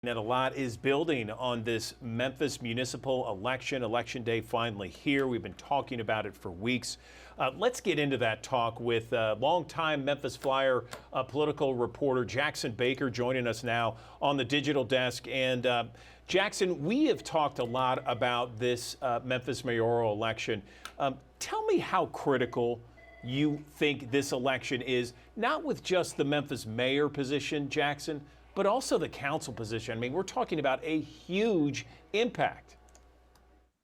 And a lot is building on this Memphis municipal election. Election day finally here. We've been talking about it for weeks. Let's get into that talk with longtime Memphis Flyer political reporter Jackson Baker joining us now on the digital desk. And Jackson, we have talked a lot about this Memphis mayoral election. Tell me how critical you think this election is, not with just the Memphis mayor position, Jackson, but also the council position. I mean, we're talking about a huge impact.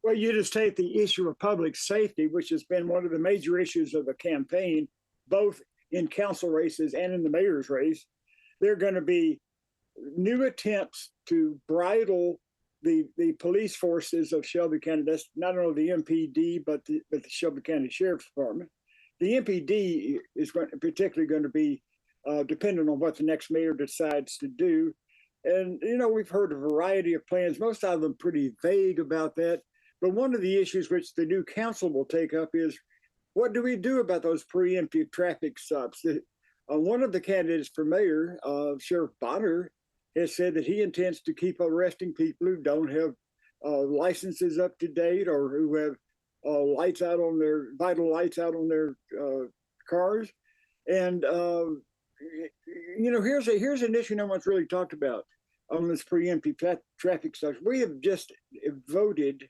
Well, you just take the issue of public safety, which has been one of the major issues of the campaign, both in council races and in the mayor's race. There are going to be new attempts to bridle the police forces of Shelby County. That's not only the MPD, but the Shelby County Sheriff's Department. The MPD is particularly going to be depending on what the next mayor decides to do. And, you know, we've heard a variety of plans, most of them pretty vague about that. But one of the issues which the new council will take up is, what do we do about those preemptive traffic stops? One of the candidates for mayor, Sheriff Bonner, has said that he intends to keep arresting people who don't have licenses up to date or who have lights out on their vital lights out on their cars. And you know, here's an issue no one's really talked about on this preemptive traffic stops. We have just voted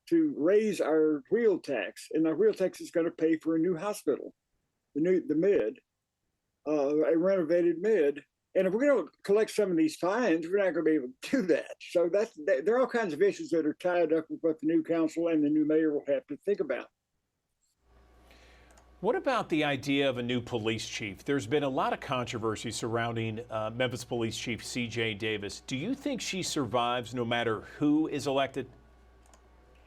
to raise our wheel tax, and our wheel tax is going to pay for a new hospital, the mid, a renovated mid. And if we're going to collect some of these fines, we're not going to be able to do that. So there are all kinds of issues that are tied up with what the new council and the new mayor will have to think about. What about the idea of a new police chief? There's been a lot of controversy surrounding Memphis Police Chief C.J. Davis. Do you think she survives no matter who is elected?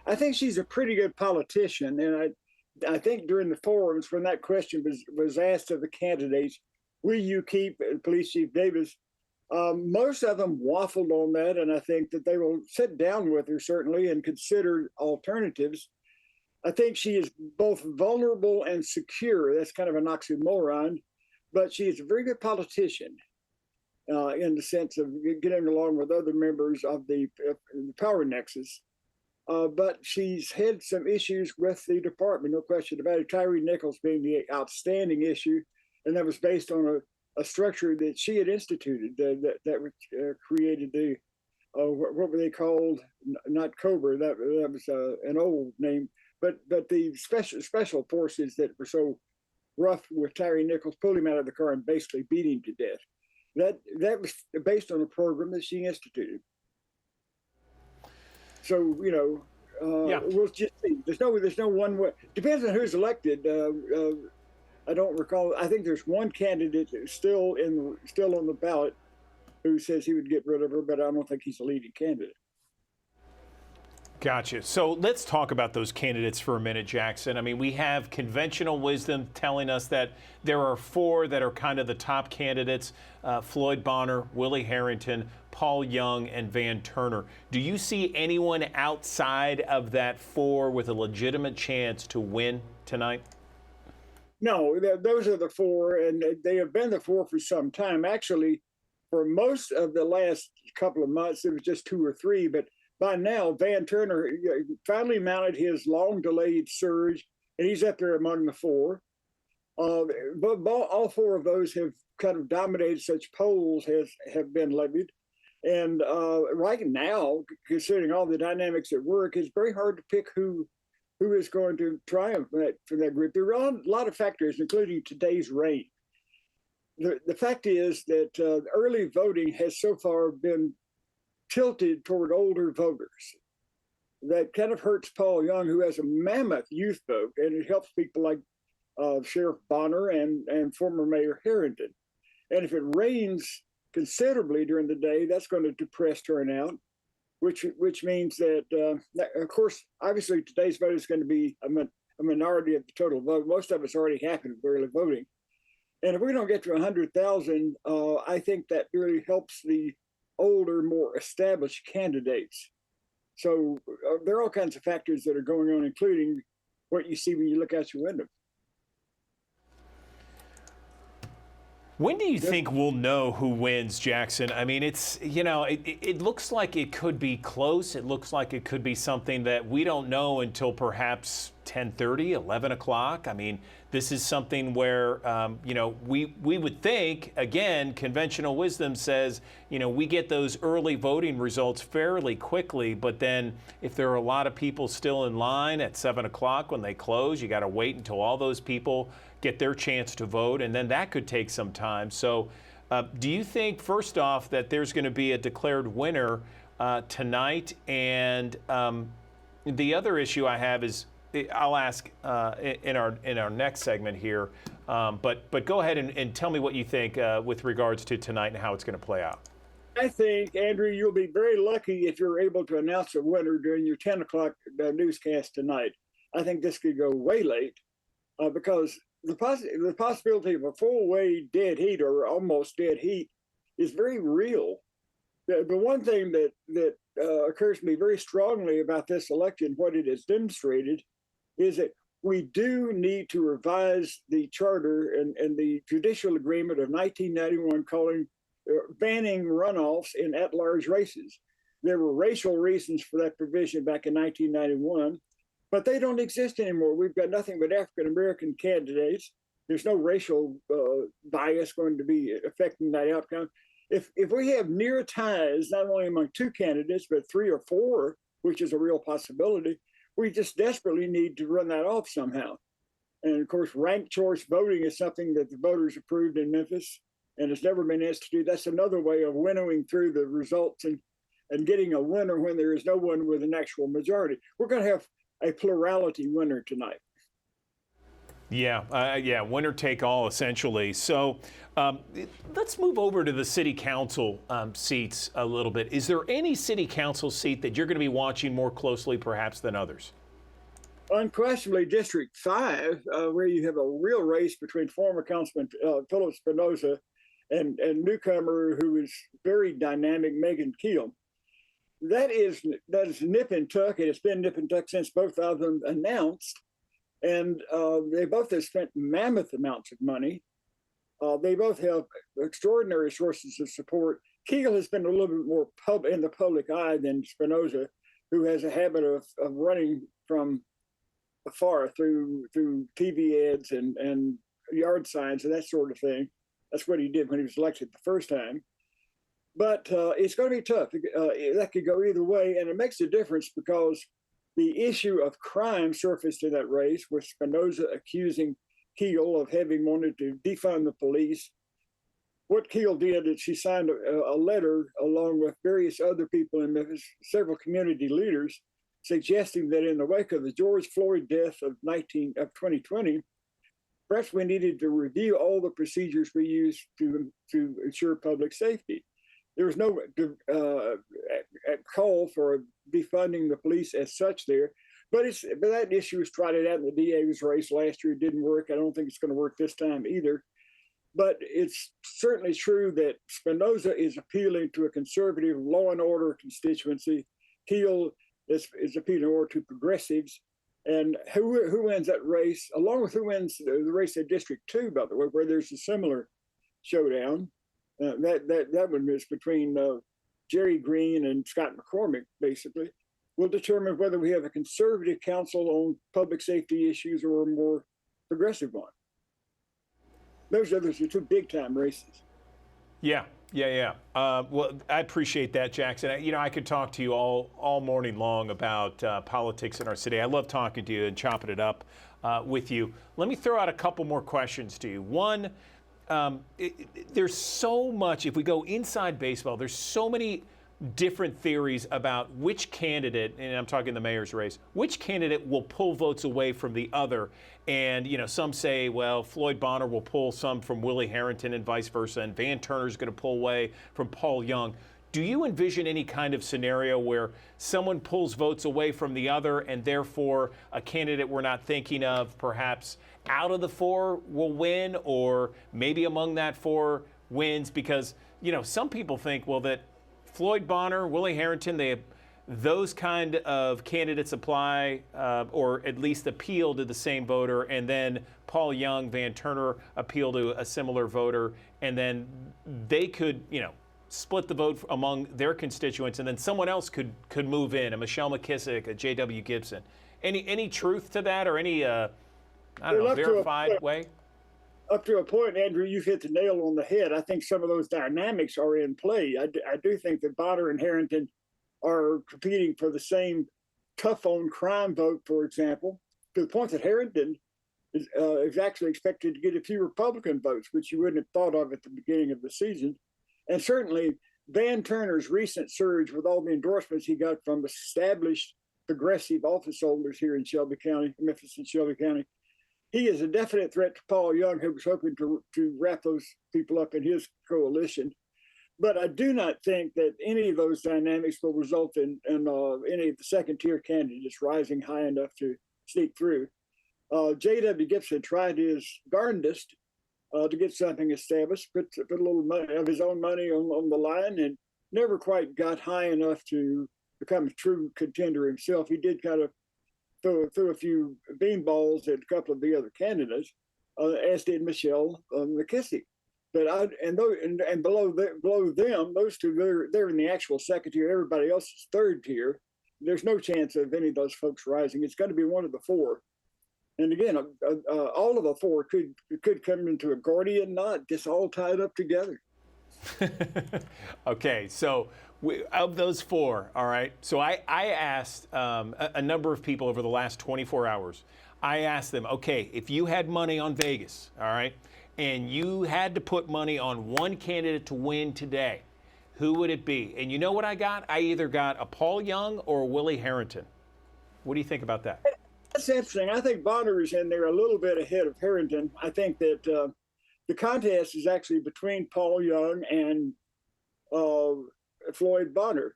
I think she's a pretty good politician. And I think during the forums, when that question was asked of the candidates, will you keep Police Chief Davis? Most of them waffled on that. And I think that they will sit down with her, certainly, and consider alternatives. I think she is both vulnerable and secure. That's kind of an oxymoron, but she is a very good politician in the sense of getting along with other members of the power nexus. But she's had some issues with the department, no question about it. Tyree Nichols being the outstanding issue, and that was based on a structure that she had instituted that created the what were they called? Not Cobra. That was an old name. But the special forces that were so rough with Tyree Nichols pulled him out of the car and basically beat him to death. That was based on a program that she instituted. So, you know, we'll just see. There's no one way. Depends on who's elected. I don't recall. I think there's one candidate that's still on the ballot who says he would get rid of her, but I don't think he's a leading candidate. Gotcha. So let's talk about those candidates for a minute, Jackson. I mean, we have conventional wisdom telling us that there are four that are kind of the top candidates, Floyd Bonner, Willie Harrington, Paul Young, and Van Turner. Do you see anyone outside of that four with a legitimate chance to win tonight? No, those are the four, and they have been the four for some time. Actually, for most of the last couple of months, it was just two or three, but by now, Van Turner finally mounted his long-delayed surge, and he's up there among the four. But all four of those have kind of dominated such polls have been levied. And right now, considering all the dynamics at work, it's very hard to pick who is going to triumph for that group. There are a lot of factors, including today's rain. The fact is that early voting has so far been tilted toward older voters. That kind of hurts Paul Young, who has a mammoth youth vote, and it helps people like Sheriff Bonner and former Mayor Harrington. And if it rains considerably during the day, that's going to depress turnout, which means that, of course, obviously today's vote is going to be a minority of the total vote. Most of it's already happened with early voting. And if we don't get to 100,000, I think that really helps the older, more established candidates. So there are all kinds of factors that are going on, including what you see when you look out your window. When do you think we'll know who wins, Jackson? I mean, it's, it looks like it could be close. It looks like it could be something that we don't know until perhaps 10:30, 11 o'clock. I mean, this is something where, we would think, again, conventional wisdom says, we get those early voting results fairly quickly. But then if there are a lot of people still in line at 7 o'clock when they close, you got to wait until all those people get their chance to vote, and then that could take some time. So do you think, first off, that there's going to be a declared winner tonight? And the other issue I have is, I'll ask in our next segment here, but go ahead and tell me what you think with regards to tonight and how it's going to play out. I think, Andrew, you'll be very lucky if you're able to announce a winner during your 10 o'clock newscast tonight. I think this could go way late because the possibility of a full-way dead heat or almost dead heat is very real. The one thing that occurs to me very strongly about this election, what it has demonstrated, is that we do need to revise the charter and the judicial agreement of 1991 banning runoffs in at-large races. There were racial reasons for that provision back in 1991. But they don't exist anymore. We've got nothing but African-American candidates. There's no racial bias going to be affecting that outcome. If we have near ties, not only among two candidates, but 3 or 4, which is a real possibility, we just desperately need to run that off somehow. And of course, ranked choice voting is something that the voters approved in Memphis and has never been instituted. That's another way of winnowing through the results and getting a winner when there is no one with an actual majority. We're going to have a plurality winner tonight. Yeah, winner take all, essentially. So let's move over to the city council seats a little bit. Is there any city council seat that you're going to be watching more closely, perhaps, than others? Unquestionably, District 5, where you have a real race between former Councilman Philip Spinoza and newcomer who is very dynamic, Megan Keel. That is nip and tuck. It has been nip and tuck since both of them announced. And they both have spent mammoth amounts of money. They both have extraordinary sources of support. Keel has been a little bit more in the public eye than Spinoza, who has a habit of running from afar through TV ads and yard signs and that sort of thing. That's what he did when he was elected the first time. But it's going to be tough. That could go either way, and it makes a difference because the issue of crime surfaced in that race, with Spinoza accusing Keel of having wanted to defund the police. What Keel did is she signed a letter along with various other people in Memphis, several community leaders, suggesting that in the wake of the George Floyd death of 2020, perhaps we needed to review all the procedures we use to ensure public safety. There was no call for defunding the police as such there, but that issue was trotted out in the DA's race last year. It didn't work. I don't think it's going to work this time either. But it's certainly true that Spinoza is appealing to a conservative law and order constituency. Keel is appealing more to progressives. And who wins that race, along with who wins the race at District 2, by the way, where there's a similar showdown. That one is between Jerry Green and Scott McCormick, basically, will determine whether we have a conservative council on public safety issues or a more progressive one. Those are two big-time races. Yeah. Well, I appreciate that, Jackson. I could talk to you all morning long about politics in our city. I love talking to you and chopping it up with you. Let me throw out a couple more questions to you. One, there's so much, if we go inside baseball, there's so many different theories about which candidate, and I'm talking the mayor's race, which candidate will pull votes away from the other. And, some say, well, Floyd Bonner will pull some from Willie Harrington and vice versa, and Van Turner's going to pull away from Paul Young. Do you envision any kind of scenario where someone pulls votes away from the other and therefore a candidate we're not thinking of perhaps out of the 4 will win, or maybe among that 4 wins? Because, some people think, well, that Floyd Bonner, Willie Harrington, those kind of candidates apply or at least appeal to the same voter, and then Paul Young, Van Turner appeal to a similar voter, and then they could, split the vote among their constituents, and then someone else could move in, a Michelle McKissick, a J.W. Gibson. Any truth to that, or any verified way? Up to a point, Andrew, you've hit the nail on the head. I think some of those dynamics are in play. I do think that Bonner and Harrington are competing for the same tough on crime vote, for example, to the point that Harrington is actually expected to get a few Republican votes, which you wouldn't have thought of at the beginning of the season. And certainly Van Turner's recent surge with all the endorsements he got from established progressive office holders here in Shelby County, Memphis and Shelby County, he is a definite threat to Paul Young, who was hoping to wrap those people up in his coalition. But I do not think that any of those dynamics will result in any of the second-tier candidates rising high enough to sneak through. J.W. Gibson tried his darndest to get something established, put a little money of his own money on the line, and never quite got high enough to become a true contender himself. He did kind of threw a few beanballs at a couple of the other candidates, as did Michelle McKissick. But below them, those two, they're in the actual second tier. Everybody else is third tier. There's no chance of any of those folks rising. It's going to be one of the four. And again, all of the four could come into a Gordian knot, just all tied up together. Okay, so of those four, all right, so I asked a number of people over the last 24 hours. I asked them, okay, if you had money on Vegas, all right, and you had to put money on one candidate to win today, who would it be? And you know what I got? I either got a Paul Young or a Willie Harrington. What do you think about that? That's interesting. I think Bonner is in there a little bit ahead of Harrington. I think that the contest is actually between Paul Young and Floyd Bonner.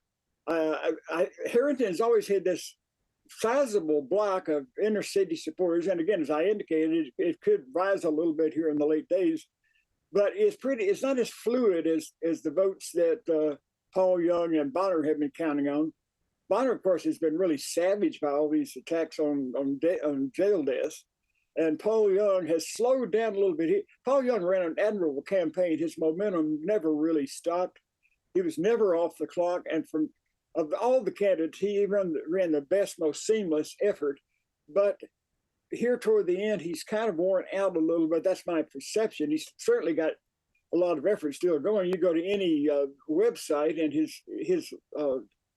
Harrington's always had this sizable block of inner city supporters, and again, as I indicated, it could rise a little bit here in the late days, but it's not as fluid as the votes that Paul Young and Bonner have been counting on. Bonner, of course, has been really savaged by all these attacks on jail deaths, and Paul Young has slowed down a little bit. Paul Young ran an admirable campaign. His momentum never really stopped. He was never off the clock, and of all the candidates, he ran the best, most seamless effort. But here toward the end, he's kind of worn out a little bit. That's my perception. He's certainly got a lot of effort still going. You go to any website, and his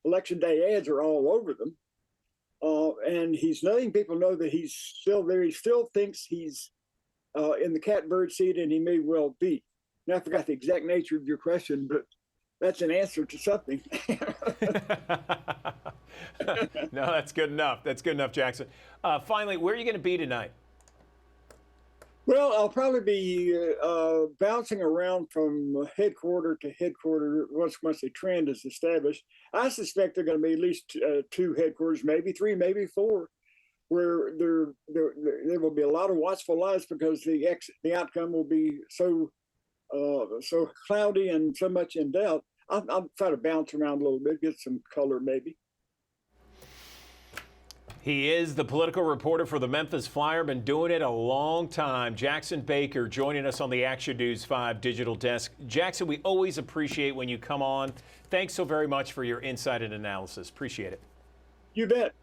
election day ads are all over them. And he's letting people know that he's still there. He still thinks he's in the catbird seat, and he may well be. Now, I forgot the exact nature of your question, but that's an answer to something. No, that's good enough. That's good enough, Jackson. Finally, where are you going to be tonight? Well, I'll probably be bouncing around from headquarter to headquarter once the trend is established. I suspect there are going to be at least two headquarters, maybe three, maybe four, where there will be a lot of watchful eyes because the outcome will be so cloudy and so much in doubt. I'll try to bounce around a little bit, get some color maybe. He is the political reporter for the Memphis Flyer, been doing it a long time. Jackson Baker joining us on the Action News 5 digital desk. Jackson, we always appreciate when you come on. Thanks so very much for your insight and analysis. Appreciate it. You bet.